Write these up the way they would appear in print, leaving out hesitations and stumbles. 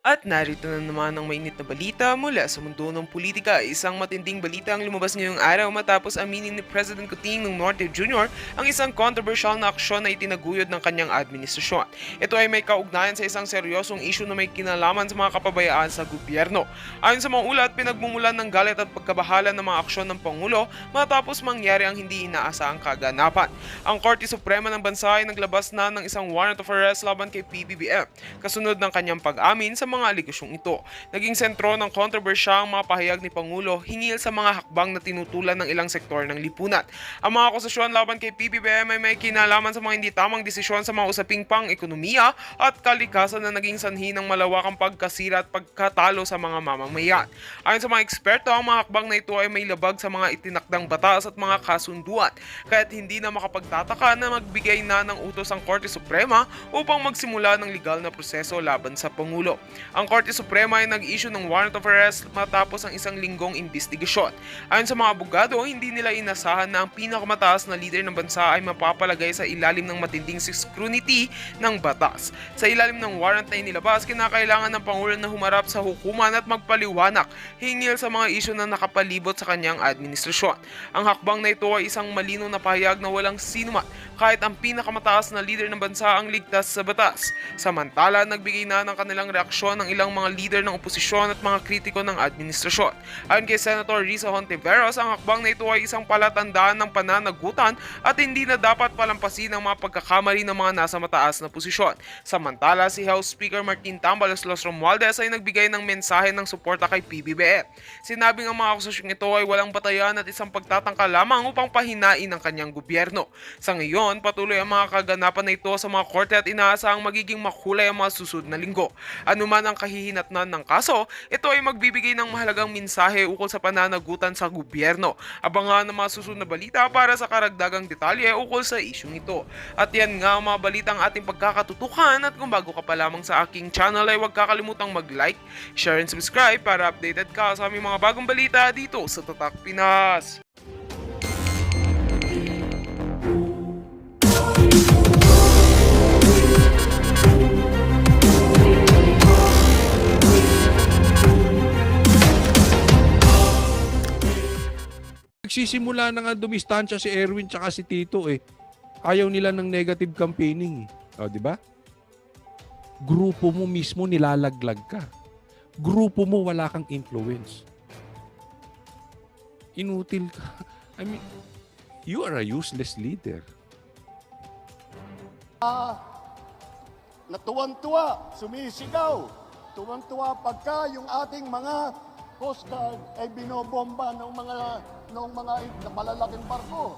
At narito na naman ang mainit na balita mula sa mundo ng politika. Isang matinding balita ang lumabas ngayong araw matapos aminin ni President Kuting ng Norte Jr. ang isang controversial na aksyon na itinaguyod ng kanyang administrasyon. Ito ay may kaugnayan sa isang seryosong issue na may kinalaman sa mga kapabayaan sa gobyerno. Ayon sa mga ulat, pinagmumulan ng galit at pagkabahala ng mga aksyon ng Pangulo matapos mangyari ang hindi inaasahang kaganapan. Ang Korte Suprema ng bansa ay naglabas na ng isang warrant of arrest laban kay PBBM, kasunod ng kanyang pag-amin sa mga aligasyong ito. Naging sentro ng kontrobersya ang mga pahayag ni Pangulo hinggil sa mga hakbang na tinutulan ng ilang sektor ng lipunan. Ang mga akusasyon laban kay PBBM ay may kinalaman sa mga hindi tamang desisyon sa mga usaping pang-ekonomiya at kalikasan na naging sanhi ng malawakang pagkasira at pagkatalo sa mga mamamayan. Ayon sa mga eksperto, ang mga hakbang na ito ay may labag sa mga itinakdang batas at mga kasunduan, kaya't hindi na makapagtataka na magbigay na ng utos ang Korte Suprema upang magsimula ng legal na proseso laban sa Pangulo. Ang Korte Suprema ay nag-issue ng warrant of arrest matapos ang isang linggong investigasyon. Ayon sa mga abogado, hindi nila inasahan na ang pinakamataas na leader ng bansa ay mapapalagay sa ilalim ng matinding scrutiny ng batas. Sa ilalim ng warrant na inilabas, kinakailangan ng Pangulo na humarap sa hukuman at magpaliwanag hinggil sa mga isyu na nakapalibot sa kanyang administrasyon. Ang hakbang na ito ay isang malinaw na pahayag na walang sinuman kahit ang pinakamataas na leader ng bansa ang ligtas sa batas. Samantala, nagbigay na ng kanilang reaksyon ng ilang mga leader ng oposisyon at mga kritiko ng administrasyon. Ayon kay Senator Risa Hontiveros, ang hakbang na ito ay isang palatandaan ng pananagutan at hindi na dapat palampasin ang mga pagkakamali ng mga nasa mataas na posisyon. Samantala, si House Speaker Martin Tambalos Los Romualdez ay nagbigay ng mensahe ng suporta kay PBBM. Sinabing ang mga akusasyong ito ay walang batayan at isang pagtatangka lamang upang pahinain ang kanyang gobyerno. Sa ngayon, patuloy ang mga kaganapan na ito sa mga korte at inaasahang magiging makulay ang mga susunod na linggo. Anuman ang kahihinatnan ng kaso, ito ay magbibigay ng mahalagang mensahe ukol sa pananagutan sa gobyerno. Abangan ang mga susunod na balita para sa karagdagang detalye ukol sa isyong ito. At yan nga ang mga balitang ating pagkakatutukan, at kung bago ka pa lamang sa aking channel ay huwag kakalimutang mag-like, share and subscribe para updated ka sa aming mga bagong balita dito sa Tatak Pinas. Nagsisimula na nga dumistansya si Erwin tsaka si Tito eh. Ayaw nila ng negative campaigning. O, di ba? Grupo mo mismo nilalaglag ka. Grupo mo wala kang influence. Inutil ka. I mean, you are a useless leader. Natuwan-tuwa, sumisigaw. Tuwan-tuwa pagka yung ating mga Coast Guard ay binobomba ng mga malalaking barko.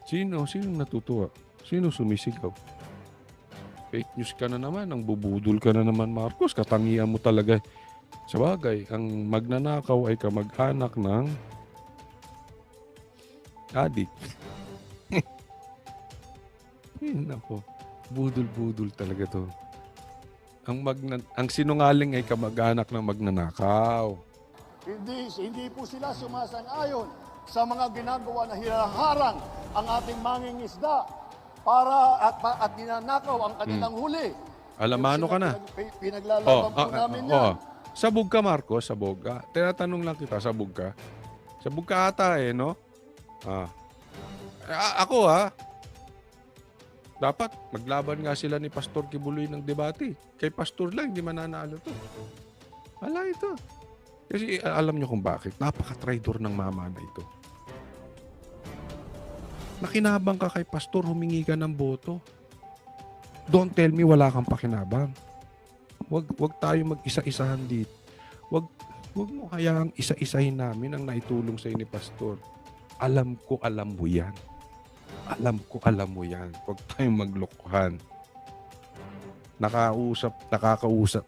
Sinong natutuwa? Sino sumisigaw? Fake news ka na naman. Ang bubudol ka na naman, Marcos. Katangian mo talaga. Sa bagay, ang magnanakaw ay kamag-anak ng adik. Nako. Budol-budol talaga to. Ang sinungaling ay kamag-anak ng magnanakaw. Hindi po sila sumasang-ayon sa mga ginagawa na hinaharang ang ating mangingisda para at ninanakaw ang kanilang huli. Alamano ka na. Pinaglalaban po namin yan. Sabog ka, Marcos. Sabog ka. Tinatanong lang kita, sabog ka. Sabog ka ata eh, no? Ako dapat maglaban nga sila ni Pastor Kibuloy ng debate. Kay Pastor lang, hindi mananalo to. Wala ito. Kasi alam nyo kung bakit. Napaka-traitor ng mama na ito. Nakinabang ka kay Pastor, humingi ka ng boto. Don't tell me wala kang pakinabang. Wag tayo mag-isa-isahan dito. Wag mo kayang isa-isahin namin ang naitulong sa ni Pastor. Alam mo yan. Alam mo yan. Huwag tayong maglokohan.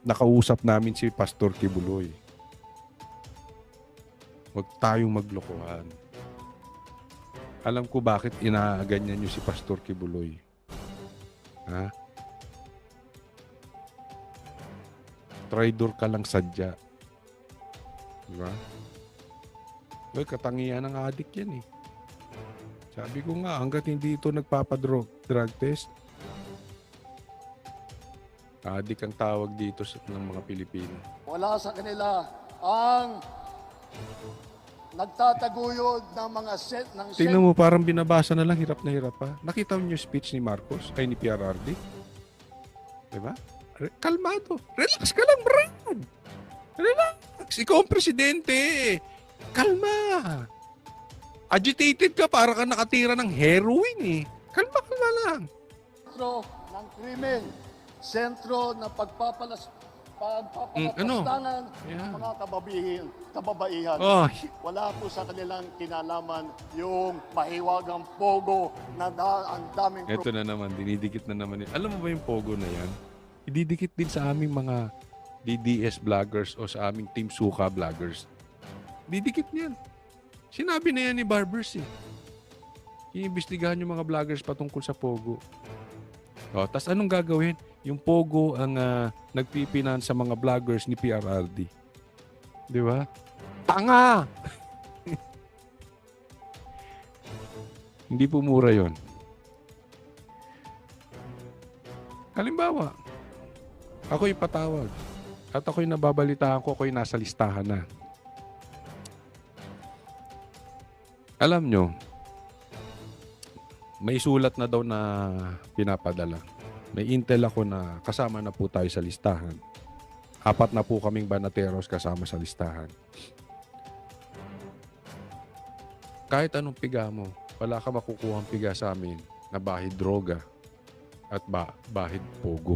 Nakausap namin si Pastor Kibuloy. Huwag tayong maglokohan. Alam ko bakit inaganyan nyo si Pastor Kibuloy. Ha? Traidor ka lang sadya. Diba? Well, katangian ng adik yan eh. Sabi ko nga, hanggat hindi ito nagpapadrug drug test, Adik ang tawag dito ng mga Pilipino. Wala sa kanila ang nagtataguyod ng mga Tingnan mo, parang binabasa na lang, hirap na hirap pa. Nakita mo yung speech ni Marcos, ay ni PRRD? Diba? Kalmado. Relax ka lang, Brad. Relax. Ikaw ang presidente. Kalma. Agitated ka, para ka nakatira ng heroin eh. Kalma lang. sentro ng krimen, sentro ng ano? pagpapalapastangan Yeah. ng mga kababaihan. Oh, Wala po sa kanilang kinalaman yung mahiwagang pogo na ang daming eto na naman, dinidikit na naman yun. Alam mo ba yung pogo na yan? Ididikit din sa aming mga DDS vloggers o sa aming Team Suka vloggers. Didikit niyan. Sinabi na yan ni Barbers eh. Iimbestigahan yung mga vloggers patungkol sa pogo. O, tas anong gagawin? Yung pogo ang nagpipinan sa mga vloggers ni PRRD. Di ba? Tanga! Hindi po mura yon. Halimbawa, ako'y patawag at ako'y nababalitaan ko, ako'y nasa listahan na. Alam nyo, may sulat na daw na pinapadala. May intel ako na kasama na po tayo sa listahan. 4 na po kaming banateros kasama sa listahan. Kahit anong piga mo, wala ka makukuhang piga sa amin na bahid droga at bahid pogo.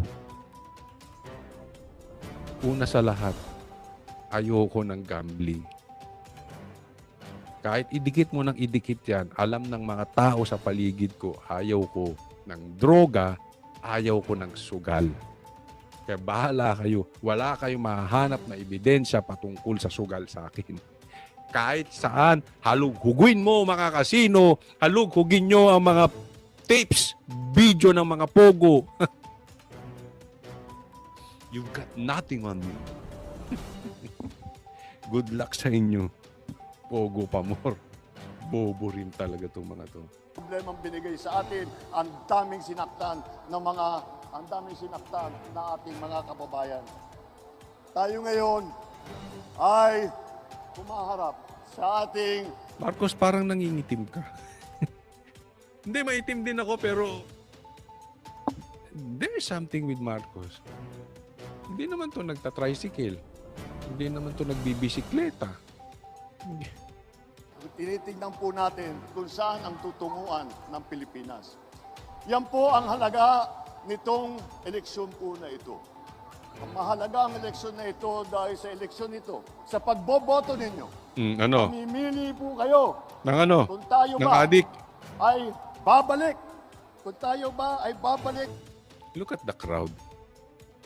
Una sa lahat, ayoko ng gambling. Kahit idikit mo ng idikit yan, alam ng mga tao sa paligid ko, ayaw ko ng droga, ayaw ko ng sugal. Kaya bahala kayo. Wala kayong mahanap na ebidensya patungkol sa sugal sa akin. Kahit saan, halughuguin mo mga kasino, halughugin nyo ang mga tapes, video ng mga pogo. You've got nothing on me. Good luck sa inyo. Pogo pa more. Bobo rin talaga itong mga to. problemang binigay sa atin, ang daming sinaktan ng ating mga kababayan. Tayo ngayon ay kumaharap sa ating Marcos, parang nangingitim ka. Hindi, maitim din ako pero there's something with Marcos. Hindi naman to nagta-tricycle. Hindi naman to nagbibisikleta. tinitingnan po natin kung saan ang tutunguan ng Pilipinas. Yan po ang halaga nitong eleksyon po na ito. Ang mahalaga ang eleksyon na ito dahil sa eleksyon ito, sa pagboboto ninyo, Ano? mamimili po kayo Nang ano? kung tayo Ng ba adik. ay babalik. Kung tayo ba ay babalik. Look at the crowd.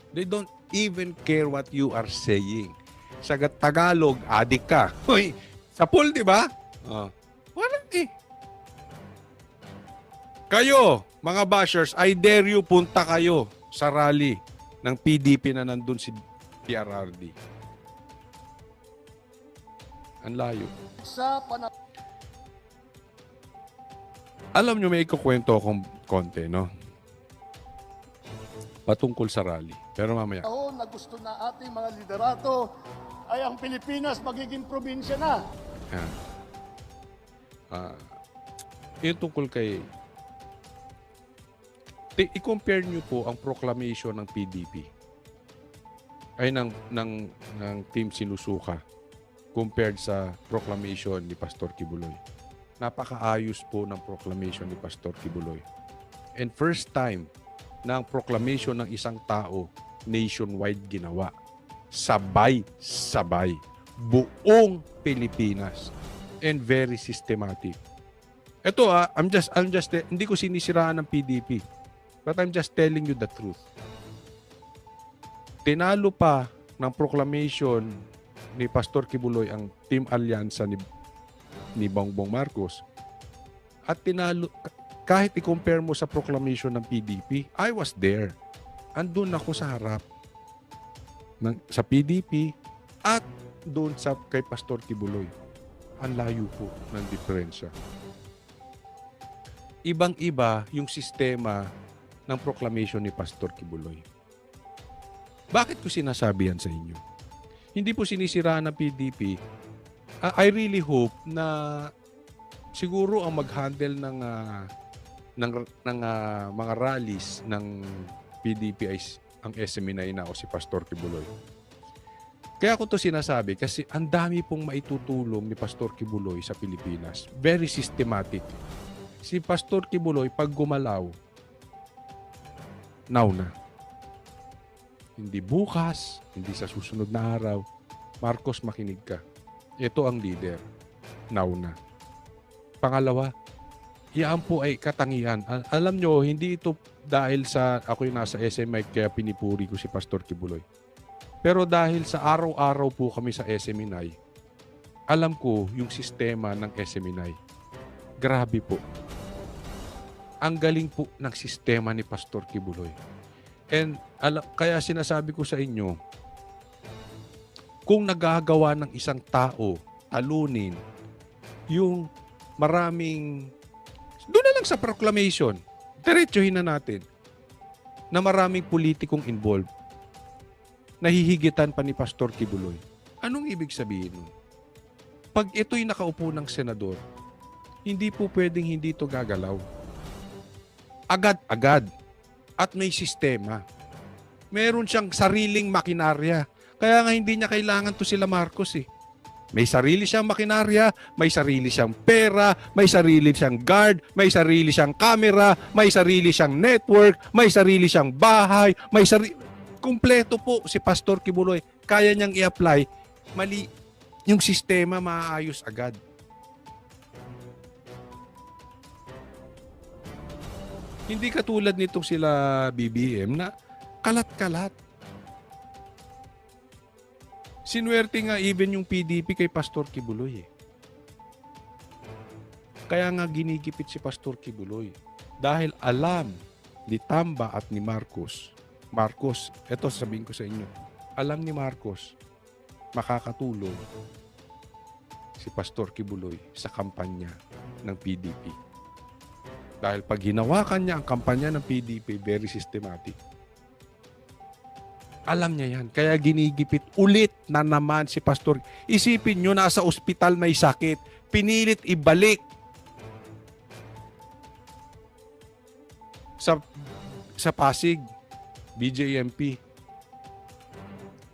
They don't even care what you are saying. Sa Tagalog, adik ka. Hoy, sa pool, di ba? Wala eh. Kayo, mga bashers, I dare you, punta kayo sa rally ng PDP na nandun si PRRD. Ang layo. Sa panahon Alam nyo, may ikukwento akong konti, no? Patungkol sa rally. Pero mamaya. na gusto na ating mga liderato ay ang Pilipinas magiging probinsya na. Yan. Yung tungkol kay... I-compare nyo po ang proclamation ng PDP ay ng Team Sinusuka compared sa proclamation ni Pastor Kibuloy. Napakaayos po ng proclamation ni Pastor Kibuloy. And first time na ang proclamation ng isang tao nationwide ginawa. Sabay-sabay. Buong Pilipinas. And very systematic. Ito I'm just hindi ko sinisiraan ng PDP. But I'm just telling you the truth. Tinalo pa ng proclamation ni Pastor Kibuloy ang Team Alyansa ni Bongbong Marcos. At tinalo, kahit i-compare mo sa proclamation ng PDP, I was there. Andun ako sa harap sa PDP at doon kay Pastor Kibuloy. Ang layo po ng diferensya. Ibang-iba yung sistema ng proclamation ni Pastor Kibuloy. Bakit ko sinasabi yan sa inyo? Hindi po sinisiraan ng PDP. I really hope na siguro ang mag-handle ng mga rallies ng PDP ay ang SMNI na o si Pastor Kibuloy. Kaya ko to sinasabi kasi ang dami pong maitutulong ni Pastor Kibuloy sa Pilipinas. Very systematic. Si Pastor Kibuloy, pag gumalaw, now na. Hindi bukas, hindi sa susunod na araw. Marcos, makinig ka. Ito ang leader. Now na. Pangalawa, iyan po ay katangian. Alam nyo, hindi ito dahil sa ako'y nasa SMI kaya pinipuri ko si Pastor Kibuloy. Pero dahil sa araw-araw po kami sa SMNI, alam ko yung sistema ng SMNI. Grabe po. Ang galing po ng sistema ni Pastor Kibuloy. And kaya sinasabi ko sa inyo, kung nagagawa ng isang tao talunin yung maraming, doon na lang sa proclamation, diretsuhin na natin na maraming politikong involved, nahihigitan pa ni Pastor Kibuloy. Anong ibig sabihin nun? Pag ito'y nakaupo ng senador, hindi po pwedeng hindi ito gagalaw. Agad-agad. At may sistema. Meron siyang sariling makinarya. Kaya nga hindi niya kailangan to sila Marcos eh. May sarili siyang makinarya, may sarili siyang pera, may sarili siyang guard, may sarili siyang camera, may sarili siyang network, may sarili siyang bahay, may sarili... Kumpleto po si Pastor Kibuloy. Kaya niyang i-apply. Mali yung sistema, maayos agad. Hindi katulad nitong sila BBM na kalat-kalat. Sinuwerte nga even yung PDP kay Pastor Kibuloy eh. Kaya nga ginigipit si Pastor Kibuloy. Dahil alam ni Tamba at ni Marcos, eto sabihin ko sa inyo, alam ni Marcos, makakatulong si Pastor Kibuloy sa kampanya ng PDP. Dahil pag hinawakan niya ang kampanya ng PDP, very systematic. Alam niya yan. Kaya ginigipit ulit na naman si Pastor. Isipin nyo, nasa ospital may sakit. Pinilit ibalik sa Pasig. BJMP.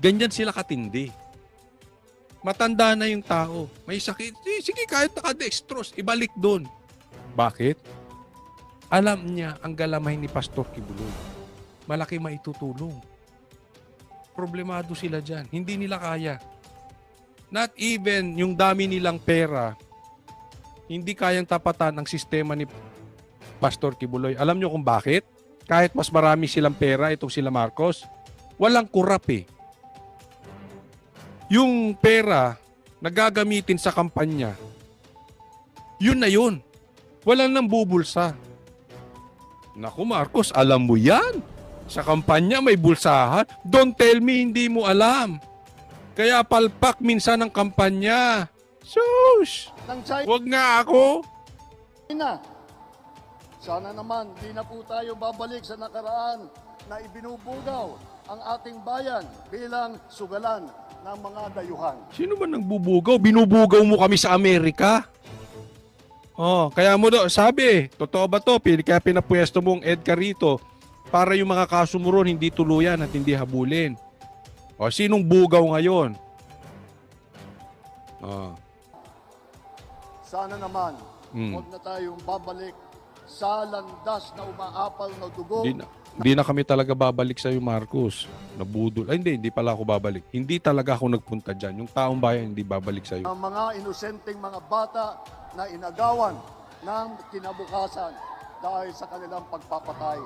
Ganyan sila katindi. Matanda na yung tao. May sakit. Sige, kahit nakadextrose, ibalik doon. Bakit? Alam niya ang galamay ni Pastor Kibuloy. Malaki maitutulong. Problemado sila dyan. Hindi nila kaya. Not even yung dami nilang pera, hindi kayang tapatan ang sistema ni Pastor Kibuloy. Alam niyo kung bakit? Kahit mas marami silang pera, itong sila Marcos, walang kurap eh. Yung pera na gagamitin sa kampanya, yun na yun. Walang nang bubulsa. Naku Marcos, alam mo yan. Sa kampanya may bulsahan. Don't tell me hindi mo alam. Kaya palpak minsan ang kampanya. Sus! Wag nga ako. Sana naman, di na po tayo babalik sa nakaraan na ibinubugaw ang ating bayan bilang sugalan ng mga dayuhan. Sino ba nagbubugaw? Binubugaw mo kami sa Amerika? Oh, kaya mo do, sabi, totoo ba to? Kaya pinapwesto mong Edgar rito para yung mga kaso mo ron hindi tuluyan at hindi habulin. O, sinong bugaw ngayon? Oh. Sana naman, huwag na tayong babalik sa landas na umaapal na dugo. Hindi na kami talaga babalik sa iyo, Marcos. Nabudol. Ay, hindi pala ako babalik. Hindi talaga ako nagpunta dyan. Yung taong bayan hindi babalik sa iyo. Ang mga inosenteng mga bata na inagawan ng kinabukasan dahil sa kanilang pagpapatay.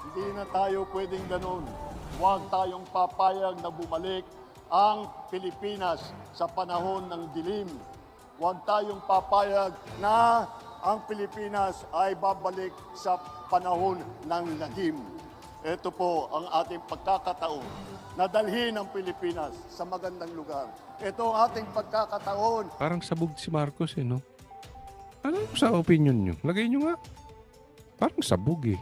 Hindi na tayo pwedeng ganun. Huwag tayong papayag na bumalik ang Pilipinas sa panahon ng dilim. Huwag tayong papayag na ang Pilipinas ay babalik sa panahon ng lagim. Ito po ang ating pagkakataon na dalhin ang Pilipinas sa magandang lugar. Ito ang ating pagkakataon. Parang sabog si Marcos eh, no? Ano sa opinion nyo? Lagay nyo nga. Parang sabog eh.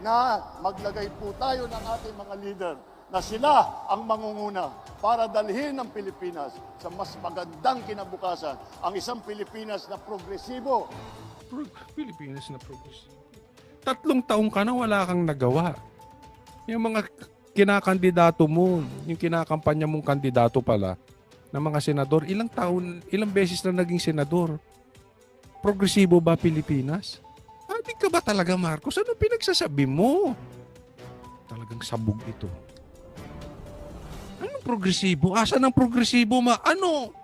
na maglagay po tayo ng ating mga leader na sila ang mangunguna para dalhin ang Pilipinas sa mas magandang kinabukasan, ang isang Pilipinas na progresibo. Pilipinas na progressive. 3 taong ka na wala kang nagawa. Yung mga kinakandidato mo, yung kinakampanya mong kandidato pala, ng mga senador, ilang beses na naging senador? Progresibo ba Pilipinas? Di ka ba talaga, Marcos? Ano pinagsasabi mo? Talagang sabog ito. Anong progresibo? Asan ang progresibo,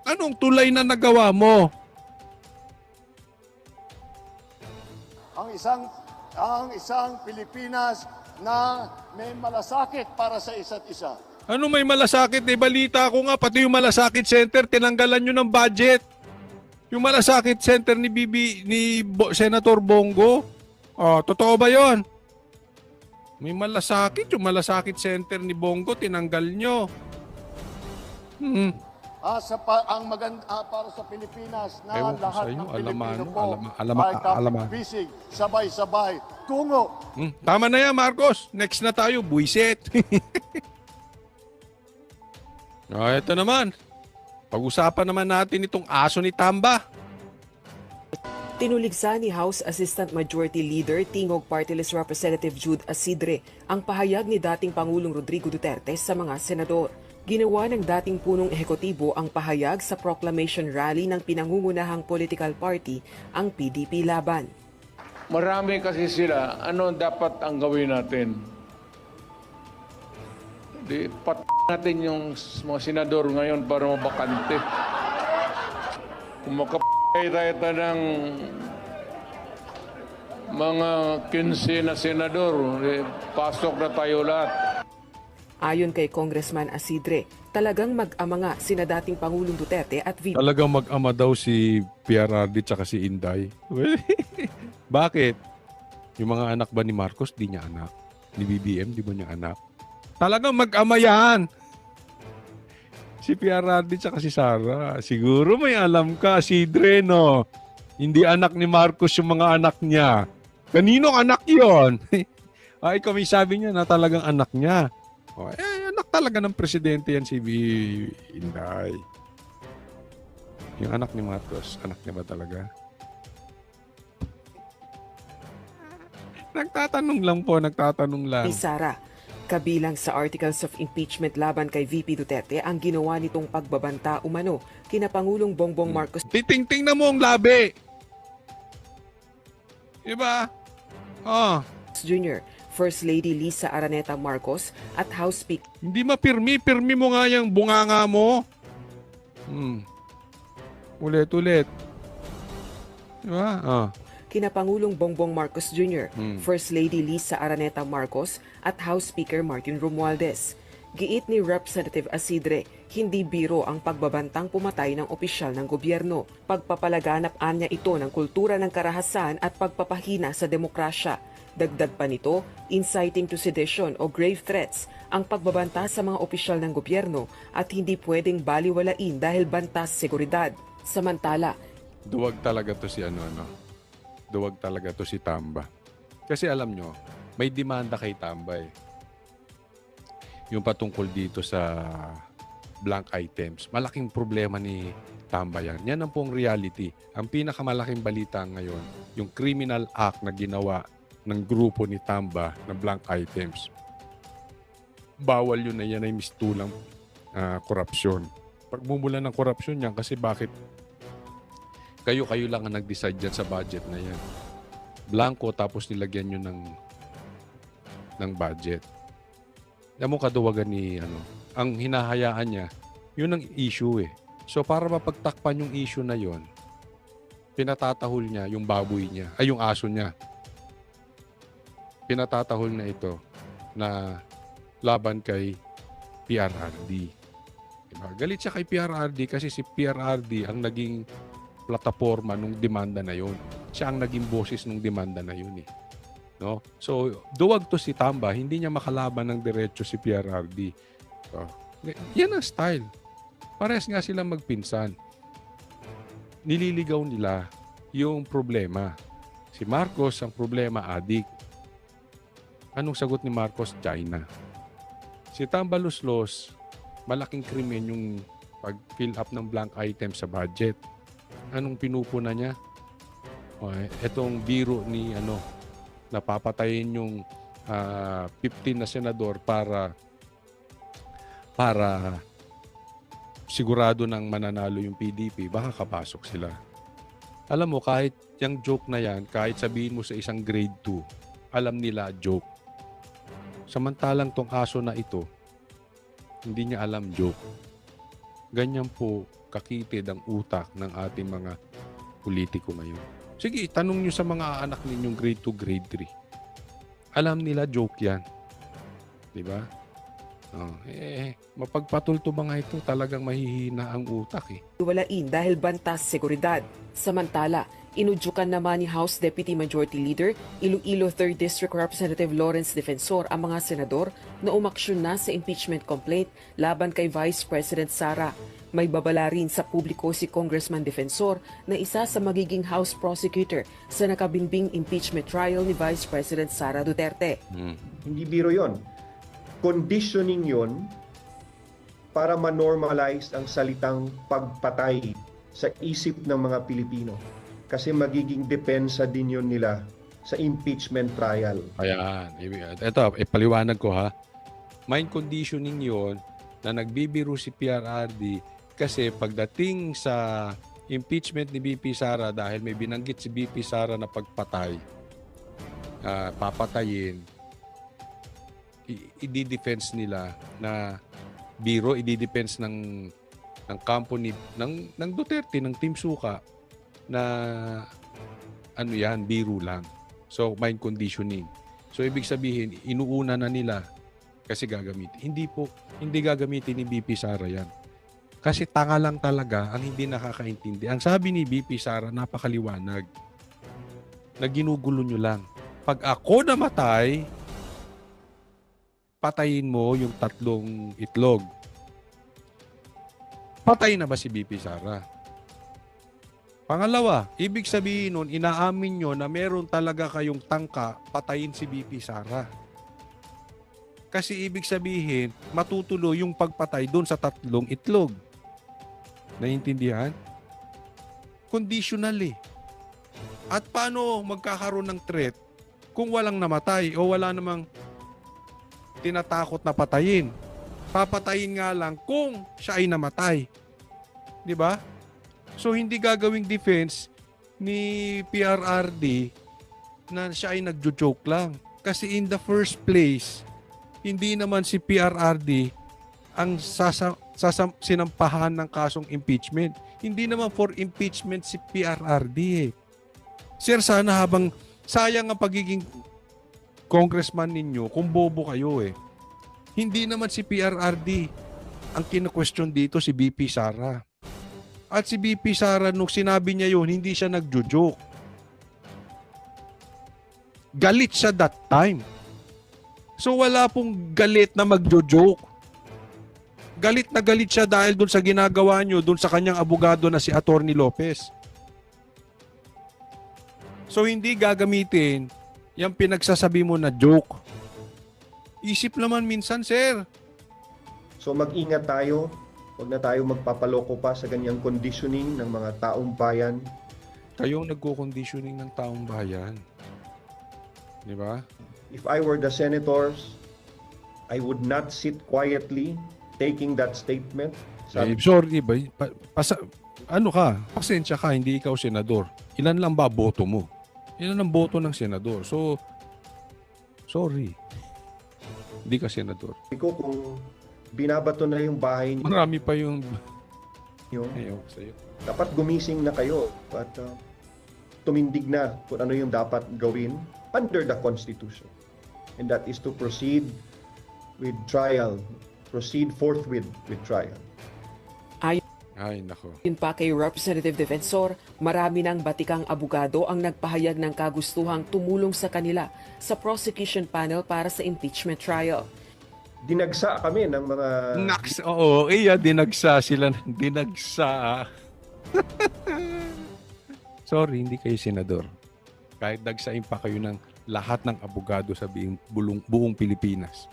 Anong tulay na nagawa mo? Ang isang Pilipinas na may malasakit para sa isa't isa. Ano may malasakit? Balita ko nga, pati yung malasakit center, tinanggalan nyo ng budget. Yung malasakit center ni Senator Bongo. Totoo ba yon? May malasakit. Yung malasakit center ni Bongo, tinanggal nyo. Ang maganda para sa Pilipinas na Ewan ko lahat sa inyo, ng Pilipino po alaman. kapit-bisig, sabay-sabay, tungo. Tama na yan, Marcos. Next na tayo, buisit. Ito naman. Pag-usapan naman natin itong aso ni Tamba. Tinuligsa ni House Assistant Majority Leader Tingog Party List Representative Jude Asidre ang pahayag ni dating Pangulong Rodrigo Duterte sa mga senador. Ginawa ng dating punong ehekutibo ang pahayag sa proclamation rally ng pinangungunahang political party, ang PDP Laban. Marami kasi sila. Ano dapat ang gawin natin? Natin yung mga senador ngayon para mabakante. Kung tayo ng mga 15 na senador, pasok na tayo lahat. Ayon kay Congressman Asidre, talagang mag-ama nga sina dating Pangulong Duterte at VP Talagang mag-ama daw si PRRD tsaka si Inday. Bakit? Yung mga anak ba ni Marcos, di niya anak? Ni BBM, di mo niya anak? Talagang mag-ama yan. Si PRRD tsaka si Sara. Siguro may alam ka, si Dre, no? Hindi anak ni Marcos yung mga anak niya. Kaninong anak yon? Ikaw may sabi niya na talagang anak niya. Anak talaga ng presidente yan si Inday. Yung anak ni Marcos, anak niya ba talaga? Nagtatanong lang. Sara. Kabilang sa articles of impeachment laban kay VP Duterte ang ginawa nitong pagbabanta umano kina Pangulong Bongbong Marcos Titingting na mo ang labi. Diba? Jr., First Lady Lisa Araneta Marcos at House Speaker Hindi mapirmi. Pirmi mo nga yung bunganga mo. Ulit. Diba? kina Pangulong Bongbong Marcos Jr., First Lady Lisa Araneta Marcos at House Speaker Martin Romualdez. Giit ni Representative Asidre, hindi biro ang pagbabantang pumatay ng opisyal ng gobyerno. Pagpapalaganap anya ito ng kultura ng karahasan at pagpapahina sa demokrasya. Dagdag pa nito, inciting to sedition o grave threats ang pagbabanta sa mga opisyal ng gobyerno at hindi pwedeng baliwalain dahil bantas seguridad. Samantala, Duwag talaga to si Duwag talaga to si Tamba. Kasi alam nyo, may demanda kay Tamba eh. Yung patungkol dito sa blank items. Malaking problema ni Tamba yan. Yan ang pong reality. Ang pinakamalaking balita ngayon, yung criminal act na ginawa ng grupo ni Tamba na blank items. Bawal yun na yan ay mistulang korupsyon. Pagmumula ng korupsyon yan kasi bakit kayo lang ang nag-decide dyan sa budget na yan. Blanco tapos nilagyan nyo ng budget. Alam mo kaduwagan ni ang hinahayaan niya, yun ang issue eh. So para mapagtakpan yung issue na yon, pinatatahol niya yung baboy niya, ay yung aso niya. Pinatatahol na ito na laban kay PRRD. Diba? Galit siya kay PRRD kasi si PRRD ang naging plataforma nung demanda na yon. Siya ang naging boses nung demanda na yun eh. No? So, duwag to si Tamba, hindi niya makalaban ng diretso si PRRD. So, yan ang style. Parehas nga silang magpinsan. Nililigaw nila yung problema. Si Marcos, ang problema, adik. Anong sagot ni Marcos? China. Si Tambaluslos, malaking krimen yung pag-fill up ng blank item sa budget. Anong pinupuna niya? Okay, etong biro ni napapatayin yung 15 na senador para sigurado nang mananalo yung PDP, baka kapasok sila. Alam mo, kahit yung joke na yan, kahit sabihin mo sa isang grade 2, alam nila joke. Samantalang tong aso na ito, hindi niya alam joke. Ganyan po kakitid ang utak ng ating mga politiko ngayon. Sige, tanong nyo sa mga anak ninyong grade 2, grade 3. Alam nila joke yan. Diba? Mapagpatulto mga ito, talagang mahihina ang utak eh. Walain dahil bantas seguridad. Samantala, inudyukan naman ni House Deputy Majority Leader Iloilo 3rd District Representative Lawrence Defensor ang mga senador na umaksyon na sa impeachment complaint laban kay Vice President Sara. May babala rin sa publiko si Congressman Defensor na isa sa magiging House Prosecutor sa nakabinbing impeachment trial ni Vice President Sara Duterte. Hindi biro yon. Conditioning yon para ma-normalize ang salitang pagpatay sa isip ng mga Pilipino. Kasi magiging depensa din yun nila sa impeachment trial. Ayan. Ito, paliwanag ko ha. Mind conditioning yon na nagbibiro si PRRD kasi pagdating sa impeachment ni BP Sara dahil may binanggit si BP Sara na pagpatay, papatayin, i-defense nila na biro, i-defense ng company ng Duterte, ng Team Suka na biro lang. So mind conditioning. So ibig sabihin inuuna na nila kasi gagamitin. Hindi gagamitin ni BP Sara yan. Kasi tanga lang talaga ang hindi nakakaintindi. Ang sabi ni BP Sara napakaliwanag. Na ginugulo nyo lang. Pag ako namatay, patayin mo yung 3 itlog. Patay na ba si BP Sara? Pangalawa, ibig sabihin nun, inaamin nyo na meron talaga kayong tangka, patayin si BP Sara. Kasi ibig sabihin, matutuloy yung pagpatay doon sa 3 itlog. Naiintindihan? Conditional eh. At paano magkakaroon ng threat kung walang namatay o wala namang tinatakot na patayin? Papatayin nga lang kung siya ay namatay. Di ba? So hindi gagawing defense ni PRRD na siya ay nagjo-joke lang. Kasi in the first place, hindi naman si PRRD ang sinampahan ng kasong impeachment. Hindi naman for impeachment si PRRD eh. Sir, sana habang sayang ang pagiging congressman ninyo kung bobo kayo eh. Hindi naman si PRRD ang kino-question dito, si BP Sara. At si BP Sara, nung sinabi niya yun, hindi siya nagjo-joke. Galit siya that time. So wala pong galit na magjo-joke. Galit na galit siya dahil doon sa ginagawa nyo, doon sa kanyang abogado na si Attorney Lopez. So hindi gagamitin yung pinagsasabi mo na joke. Isip naman minsan, sir. So mag-ingat tayo. Huwag na tayo magpapaloko pa sa ganyang conditioning ng mga taong bayan. Kayong nagko-conditioning ng taong bayan. Di ba? If I were the senators, I would not sit quietly taking that statement. Sorry ba? Pasensya ka, hindi ikaw senador. Ilan lang ba boto mo? Ilan ang boto ng senador? So, sorry. Hindi ka senador. Ko kung binabato na yung bahay niyo, Marami pa yung ayaw sa'yo. dapat gumising na kayo at tumindig na kung ano yung dapat gawin under the Constitution. And that is to proceed with trial. Proceed forthwith with trial. Ay, nako. Yun pa kay Representative Defensor, marami ng batikang abogado ang nagpahayag ng kagustuhang tumulong sa kanila sa prosecution panel para sa impeachment trial. Dinagsa kami ng mga... Dinagsa sila ng dinagsa. Sorry, hindi kayo senador. Kahit dagsain pa kayo ng lahat ng abogado sa buong Pilipinas.